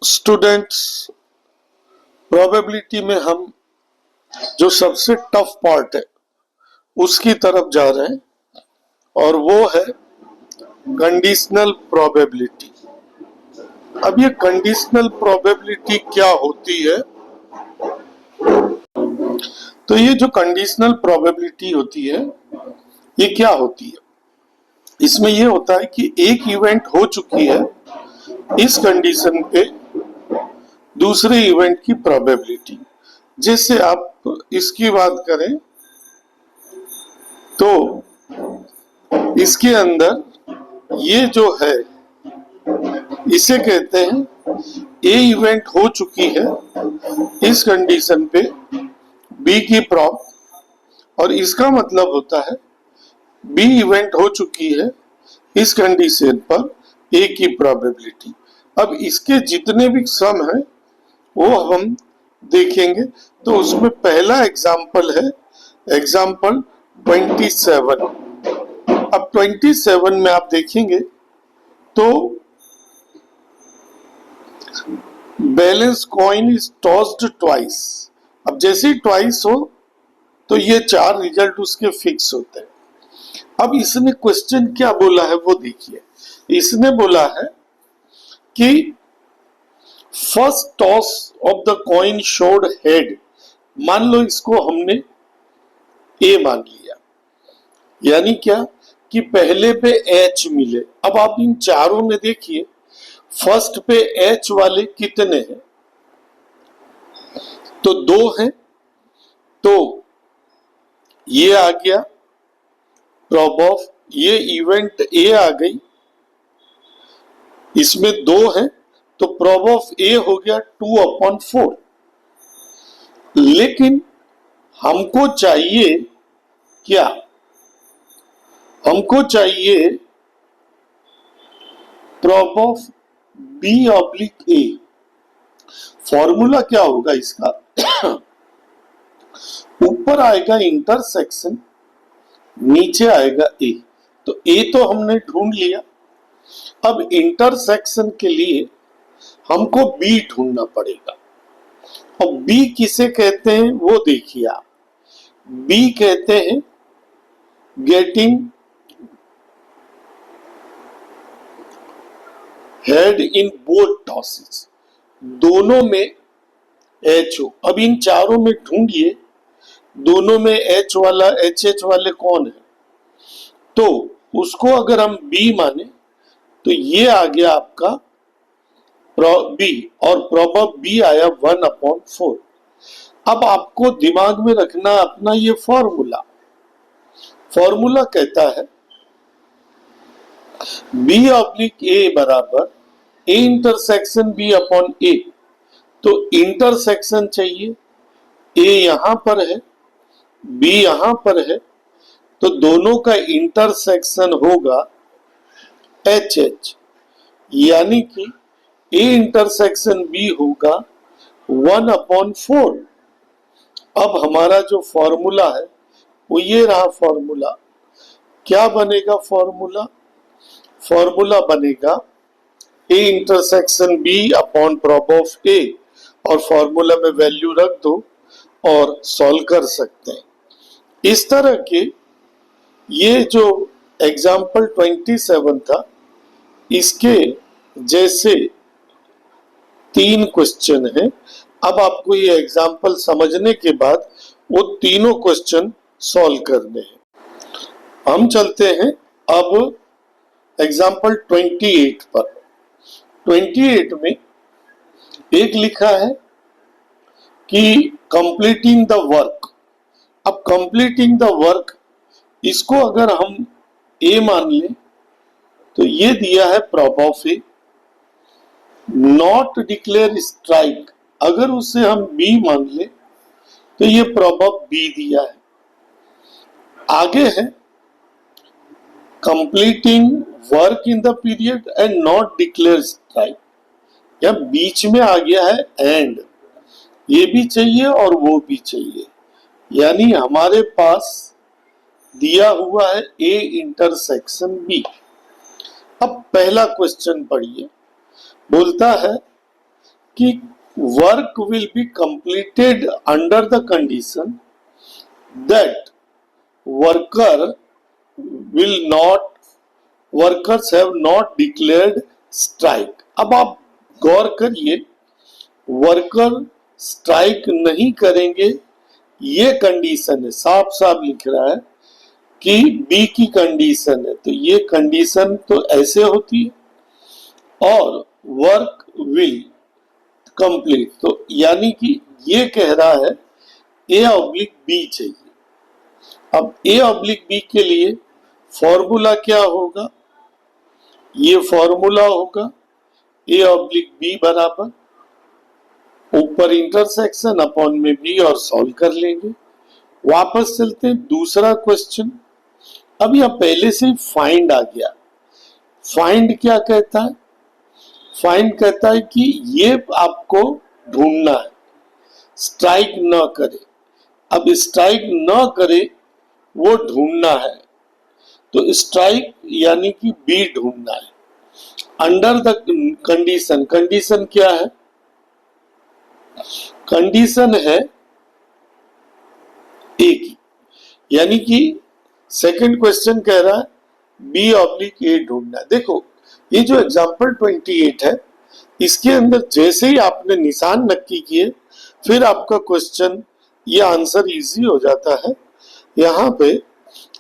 Students, probability में हम जो सबसे टफ पार्ट है उसकी तरफ जा रहे हैं और वो है कंडीशनल प्रोबेबिलिटी। अब ये कंडीशनल प्रोबेबिलिटी क्या होती है? तो ये जो कंडीशनल प्रोबेबिलिटी होती है ये क्या होती है? इसमें ये होता है कि एक इवेंट हो चुकी है, इस कंडीशन पे दूसरे इवेंट की प्रोबेबिलिटी। जैसे आप इसकी बात करें तो इसके अंदर ये जो है इसे कहते हैं ए इवेंट हो चुकी है इस कंडीशन पे बी की प्रॉब, और इसका मतलब होता है बी इवेंट हो चुकी है इस कंडीशन पर ए की प्रोबेबिलिटी। अब इसके जितने भी सम है वो हम देखेंगे। तो उसमें पहला एग्जाम्पल है एग्जाम्पल 27। अब 27 में आप देखेंगे तो balance coin is tossed twice. अब जैसे ही ट्वाइस हो तो ये 4 रिजल्ट उसके फिक्स होते हैं। अब इसने क्वेश्चन क्या बोला है वो देखिए। इसने बोला है कि first toss of the coin showed head. मान लो इसको हमने ए मान लिया, यानी क्या कि पहले पे एच मिले। अब आप इन चारों में देखिए फर्स्ट पे एच वाले कितने हैं? तो 2 हैं, तो ये आ गया प्रॉब ऑफ, ये इवेंट ए आ गई, इसमें 2 है तो प्रॉब ऑफ ए हो गया 2/4। लेकिन हमको चाहिए क्या? हमको चाहिए prob of B oblique A. Formula क्या होगा इसका? ऊपर आएगा इंटरसेक्शन, नीचे आएगा ए। तो ए तो हमने ढूंढ लिया, अब इंटरसेक्शन के लिए हमको बी ढूंढना पड़ेगा। और बी किसे कहते हैं वो देखिए आप। बी कहते हैं getting head in both tosses, दोनों में एच हो। अब इन चारों में ढूंढिए दोनों में एच वाला एच एच वाले कौन है? तो उसको अगर हम बी माने तो ये आ गया आपका बी, और प्रॉब ऑफ बी आया 1/4। अब आपको दिमाग में रखना अपना ये फॉर्मूला। फॉर्मूला कहता है बी ऑब्लिक ए बराबर ए इंटरसेक्शन बी अपॉन ए। तो इंटरसेक्शन चाहिए, ए यहां पर है बी यहां पर है, तो दोनों का इंटरसेक्शन होगा एच एच, यानी कि ए इंटरसेक्शन बी होगा 1/4। अब हमारा जो फॉर्मूला है वो ये रहा फॉर्मूला। क्या बनेगा फॉर्मूला? फॉर्मूला बनेगा A intersection B upon prob of A, और फॉर्मूला में वैल्यू रख दो और सॉल्व कर सकते हैं। इस तरह के ये जो एग्जाम्पल 27 था इसके जैसे 3 क्वेश्चन है। अब आपको ये एग्जाम्पल समझने के बाद वो तीनों क्वेश्चन सॉल्व करने हैं। हम चलते हैं अब एग्जाम्पल 28 पर। 28 में एक लिखा है कि कंप्लीटिंग द वर्क। अब कंप्लीटिंग द वर्क, इसको अगर हम ए मान लें तो ये दिया है prob of A. Not declare strike, अगर उसे हम बी मान ले तो ये प्रॉब ऑफ बी दिया है। आगे है completing work in the period and not declare strike, या बीच में आ गया है एंड, ये भी चाहिए और वो भी चाहिए, यानी हमारे पास दिया हुआ है ए इंटरसेक्शन बी। अब पहला क्वेश्चन पढ़िए, बोलता है कि work will be completed under the condition that worker will not workers have not declared strike. अब आप गौर करिए, वर्कर स्ट्राइक नहीं करेंगे ये कंडीशन है, साफ साफ लिख रहा है कि बी की कंडीशन है, तो ये कंडीशन तो ऐसे होती है, और वर्क विल कंप्लीट, तो यानी कि ये कह रहा है ए ऑब्लिक बी चाहिए। अब ए ऑब्लिक बी के लिए फॉर्मूला क्या होगा, ये फॉर्मूला होगा ए ऑब्लिक बी बराबर ऊपर इंटरसेक्शन अपॉन में बी और सॉल्व कर लेंगे। वापस चलते हैं दूसरा क्वेश्चन। अब यह पहले से फाइंड आ गया। फाइंड क्या कहता है, फाइंड कहता है कि ये आपको ढूंढना है, स्ट्राइक न करे। अब स्ट्राइक न करे वो ढूंढना है, तो स्ट्राइक यानी कि बी ढूंढना है अंडर द कंडीशन। कंडीशन क्या है, कंडीशन है ए की, यानी कि सेकंड क्वेश्चन कह रहा है बी ऑब्लिक ए ढूंढना। देखो ये जो एग्जांपल 28 है, इसके अंदर जैसे ही आपने निशान नक्की किए फिर आपका क्वेश्चन, ये आंसर इजी हो जाता है। यहाँ पे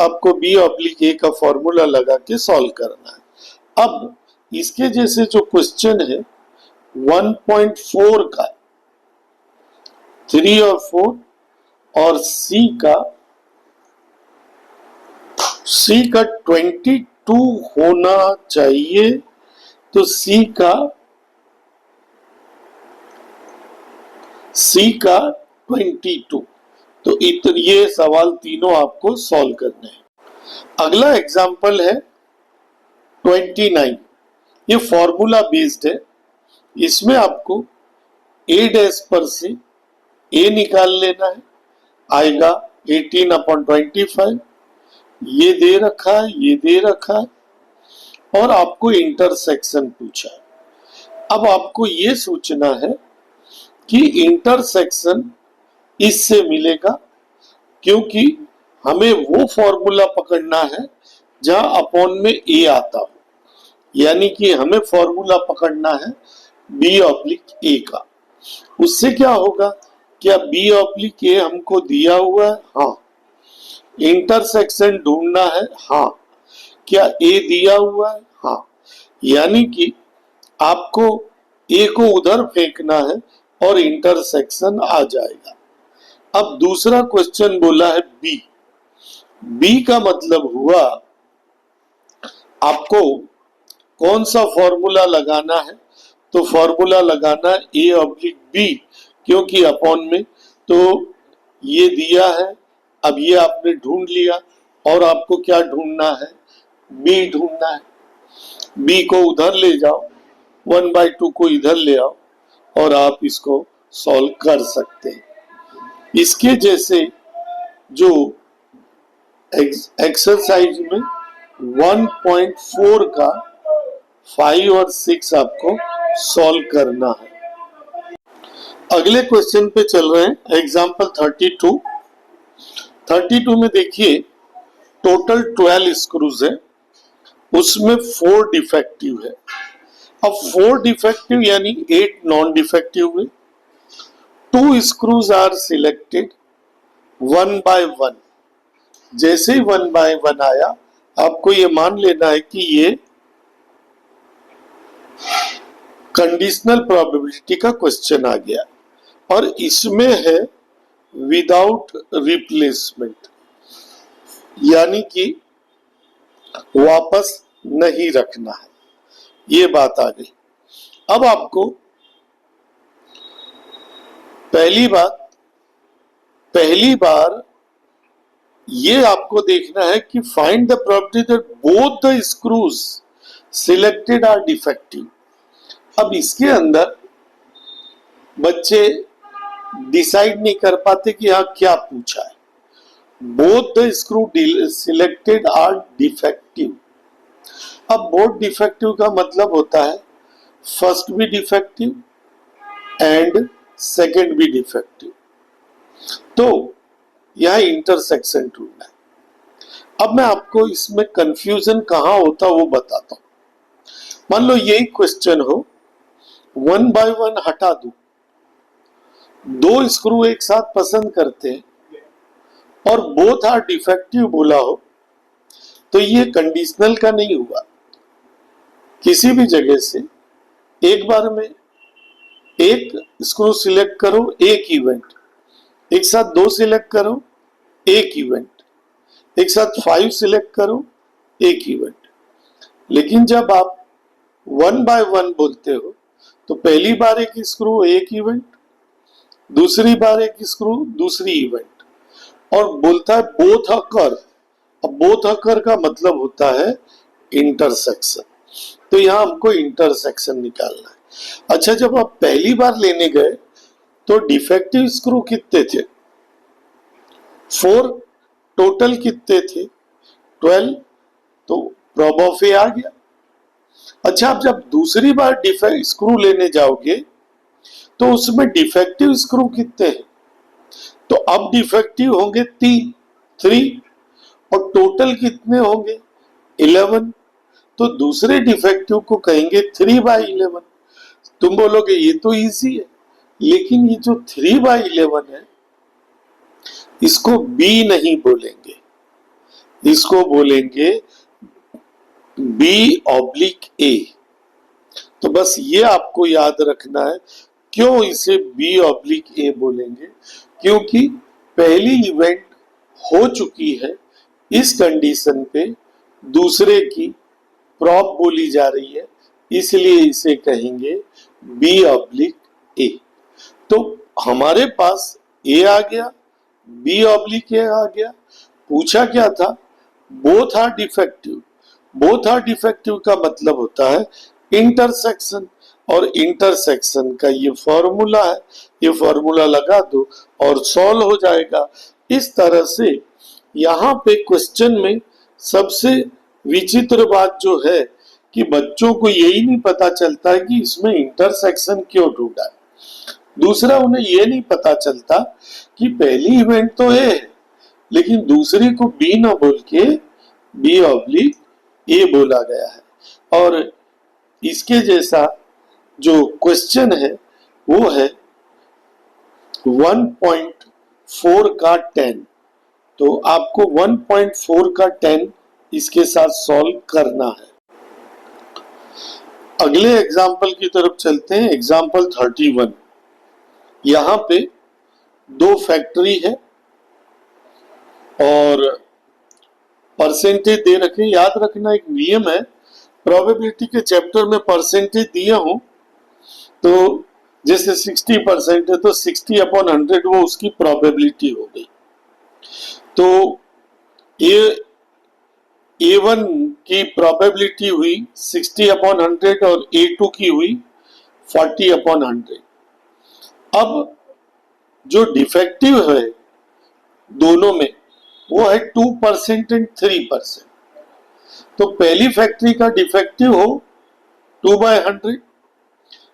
आपको बी ऑब्लिक ए का फॉर्मूला लगा के सॉल्व करना है। अब इसके जैसे जो क्वेश्चन है 1.4 का 3 और 4 और सी का 22 होना चाहिए, तो सी का 22। तो ये सवाल तीनों आपको सॉल्व करने हैं। अगला एग्जांपल है 29। ये फॉर्मूला बेस्ड है, इसमें आपको ए डैश पर से ए निकाल लेना है, आएगा 18/25। ये दे रखा है, ये दे रखा है, और आपको इंटरसेक्शन पूछा है। अब आपको ये सोचना है कि इंटरसेक्शन इससे मिलेगा, क्योंकि हमें वो फॉर्मूला पकड़ना है जहां अपॉन में ए आता हो, यानी कि हमें फॉर्मूला पकड़ना है बी ऑब्लिक ए का। उससे क्या होगा, क्या बी ऑब्लिक ए हमको दिया हुआ है, हाँ। इंटरसेक्शन ढूंढना है, हाँ। क्या ए दिया हुआ है, हाँ। यानी कि आपको ए को उधर फेंकना है और इंटरसेक्शन आ जाएगा। अब दूसरा क्वेश्चन बोला है बी। बी का मतलब हुआ आपको कौन सा फॉर्मूला लगाना है, तो फॉर्मूला लगाना है ए ऑब्लिक बी, क्योंकि अपॉन में तो ये दिया है। अब ये आपने ढूंढ लिया, और आपको क्या ढूंढना है, बी ढूंढना है। बी को उधर ले जाओ, 1/2 को इधर ले आओ, और आप इसको सॉल्व कर सकते हैं। इसके जैसे जो एक्सरसाइज में 1.4 का 5 और 6 आपको सॉल्व करना है। अगले क्वेश्चन पे चल रहे हैं, एग्जाम्पल 32। 32 में देखिए टोटल 12 स्क्रूज है, उसमें 4 डिफेक्टिव है। अब 4 डिफेक्टिव यानी 8 नॉन डिफेक्टिव हुए। 2 स्क्रूज आर सिलेक्टेड 1 by 1। जैसे ही 1 by 1 आया, आपको ये मान लेना है कि ये कंडीशनल प्रोबेबिलिटी का क्वेश्चन आ गया, और इसमें है विदाउट रिप्लेसमेंट, यानी कि वापस नहीं रखना है, ये बात आ गई। अब आपको पहली बार ये आपको देखना है कि find the probability that both the screws selected are defective. अब इसके अंदर बच्चे डिसाइड नहीं कर पाते कि हाँ क्या पूछा है। Both the screw selected are defective. अब बोथ डिफेक्टिव का मतलब होता है फर्स्ट भी डिफेक्टिव, एंड सेकंड भी डिफेक्टिव। तो यह इंटरसेक्शन ढूंढना है। अब मैं आपको इसमें कंफ्यूजन कहां होता वो बताता हूं। मान लो यही क्वेश्चन हो, 1 बाय 1 हटा दूं, 2 स्क्रू एक साथ पसंद करते हैं और बोथ आर डिफेक्टिव बोला हो, तो ये कंडीशनल का नहीं हुआ। किसी भी जगह से एक बार में एक स्क्रू सिलेक्ट करो, एक इवेंट, एक साथ 2 सिलेक्ट करो, एक इवेंट, एक साथ 5 सिलेक्ट करो, एक इवेंट। लेकिन जब आप 1 बाय 1 बोलते हो तो पहली बार एक स्क्रू एक इवेंट, दूसरी बार एक स्क्रू दूसरी इवेंट, और बोलता है बोथ अकर। अब बोथ अकर का मतलब होता है इंटरसेक्शन। तो यहां हमको इंटरसेक्शन निकालना है। अच्छा, जब आप पहली बार लेने गए तो डिफेक्टिव स्क्रू कितने थे? 4। टोटल कितने थे? 12। तो प्रॉब ऑफ ए आ गया। अच्छा, आप जब दूसरी बार डिफेक्ट स्क्रू लेने जाओगे तो उसमें डिफेक्टिव स्क्रू कितने हैं? तो अब डिफेक्टिव होंगे 3 और टोटल कितने होंगे? 11। तो दूसरे डिफेक्टिव को कहेंगे 3 बाय 11। तुम बोलोगे ये तो इजी है, लेकिन ये जो 3 बाय 11 है इसको बी नहीं बोलेंगे, इसको बोलेंगे बी ऑब्लिक ए। तो बस ये आपको याद रखना है, क्यों इसे बी ऑब्लिक ए बोलेंगे? क्योंकि पहली इवेंट हो चुकी है, इस कंडीशन पे दूसरे की प्रॉब बोली जा रही है, इसलिए इसे कहेंगे बी ऑब्लिक ए। तो हमारे पास ए आ गया, बी ऑब्लिक ए आ गया। पूछा क्या था? Both are defective. Both are defective का मतलब होता है इंटरसेक्शन, और इंटरसेक्शन का ये फॉर्मूला है। ये फॉर्मूला लगा दो और सॉल्व हो जाएगा। इस तरह से यहाँ पे क्वेश्चन में सबसे विचित्र बात जो है कि बच्चों को यही नहीं पता चलता है कि इसमें इंटरसेक्शन क्यों ढूंढा है। दूसरा, उन्हें यह नहीं पता चलता कि पहली इवेंट तो ए है, लेकिन दूसरी को बी ना बोल के बी ऑब्लिक ए बोला गया है। और इसके जैसा जो क्वेश्चन है वो है 1.4 का 10। तो आपको 1.4 का 10 इसके साथ सॉल्व करना है। अगले एग्जाम्पल की तरफ चलते हैं। एग्जाम्पल 31। यहां पे 2 फैक्ट्री है और परसेंटेज दे रखे। याद रखना, एक नियम है, प्रोबेबिलिटी के चैप्टर में परसेंटेज दिया हूं तो जैसे 60% है तो 60/100 वो उसकी प्रोबेबिलिटी हो गई। तो ये A1 की प्रोबेबिलिटी हुई 60/100 और A2 की हुई 40/100। अब जो डिफेक्टिव है दोनों में वो है 2% एंड 3%। तो पहली फैक्ट्री का डिफेक्टिव हो 2/100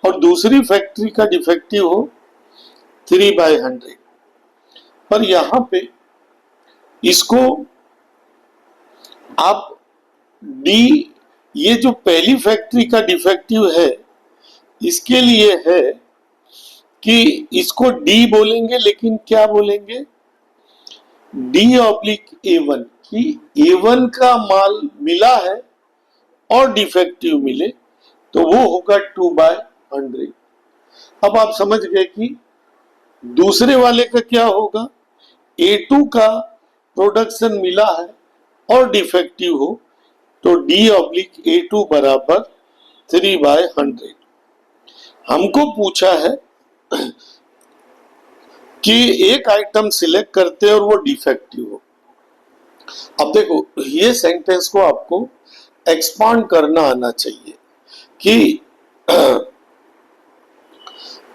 और दूसरी फैक्ट्री का डिफेक्टिव हो 3/100। पर यहां पे इसको आप डी, ये जो पहली फैक्ट्री का डिफेक्टिव है इसके लिए है कि इसको डी बोलेंगे, लेकिन क्या बोलेंगे? डी ऑब्लिक A1 की A1 का माल मिला है और डिफेक्टिव मिले तो वो होगा 2/100। अब आप समझ गए कि दूसरे वाले का क्या होगा? A2 का प्रोडक्शन मिला है और डिफेक्टिव हो तो D ऑब्लिक A2 बराबर 3/100। हमको पूछा है कि एक आइटम सिलेक्ट करते हैं और वो डिफेक्टिव हो। अब देखो, ये सेंटेंस को आपको एक्सपांड करना आना चाहिए कि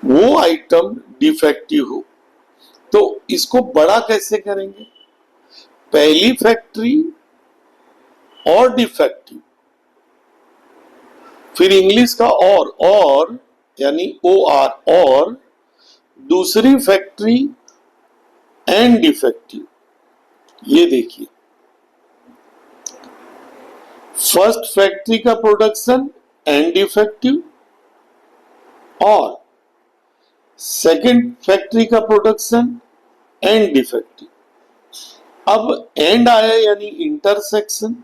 वो आइटम डिफेक्टिव हो, तो इसको बड़ा कैसे करेंगे? पहली फैक्ट्री और डिफेक्टिव, फिर इंग्लिश का और यानी OR और दूसरी फैक्ट्री एंड डिफेक्टिव। ये देखिए, फर्स्ट फैक्ट्री का प्रोडक्शन एंड डिफेक्टिव और सेकंड फैक्ट्री का प्रोडक्शन एंड डिफेक्टिव। अब एंड आया यानी इंटरसेक्शन,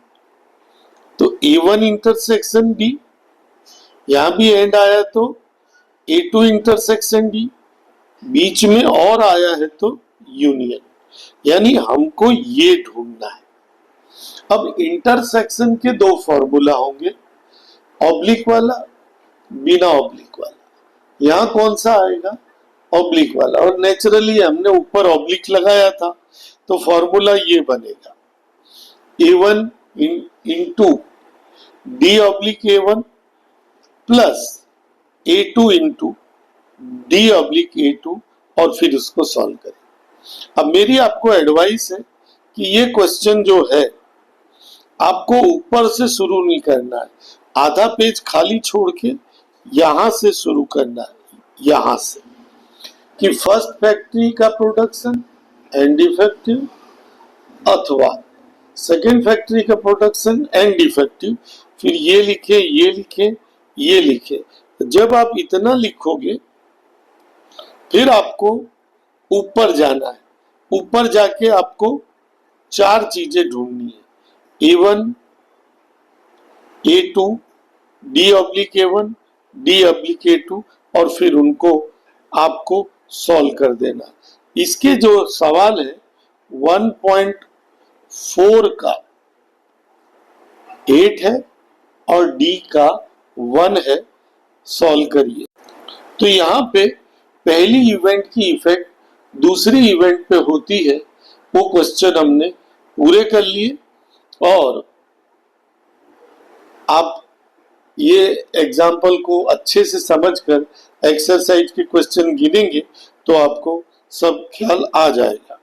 तो A1 इंटरसेक्शन B, यहां भी एंड आया तो A2 इंटरसेक्शन D, बीच में और आया है तो यूनियन, यानी हमको ये ढूंढना है। अब इंटरसेक्शन के दो फॉर्मूला होंगे, ऑब्लिक वाला, बिना ऑब्लिक वाला। यहां कौन सा आएगा? ऑब्लिक वाला, और नेचुरली हमने ऊपर ऑब्लिक लगाया था तो फॉर्मूला ये बनेगा, A1 into D oblique A1 plus A2 into D oblique A2, और फिर उसको सॉल्व करें। अब मेरी आपको एडवाइस है कि ये क्वेश्चन जो है आपको ऊपर से शुरू नहीं करना है, आधा पेज खाली छोड़ के यहां से शुरू करना है, यहां से कि फर्स्ट फैक्ट्री का प्रोडक्शन एंड डिफेक्टिव अथवा सेकेंड फैक्ट्री का प्रोडक्शन एंड डिफेक्टिव, फिर ये लिखे, ये लिखे, ये लिखे। जब आप इतना लिखोगे फिर आपको ऊपर जाना है, ऊपर जाके आपको चार चीजें ढूंढनी है, A1, A2, D oblique A1, D oblique A2, और फिर उनको आपको सॉल्व कर देना। इसके जो सवाल है 1.4 का 8 है और D का 1 है, सॉल्व करिए। तो यहाँ पे पहली इवेंट की इफेक्ट दूसरी इवेंट पे होती है, वो क्वेश्चन हमने पूरे कर लिए। और आप ये एग्जाम्पल को अच्छे से समझकर एक्सरसाइज के क्वेश्चन गिनेंगे तो आपको सब ख्याल आ जाएगा।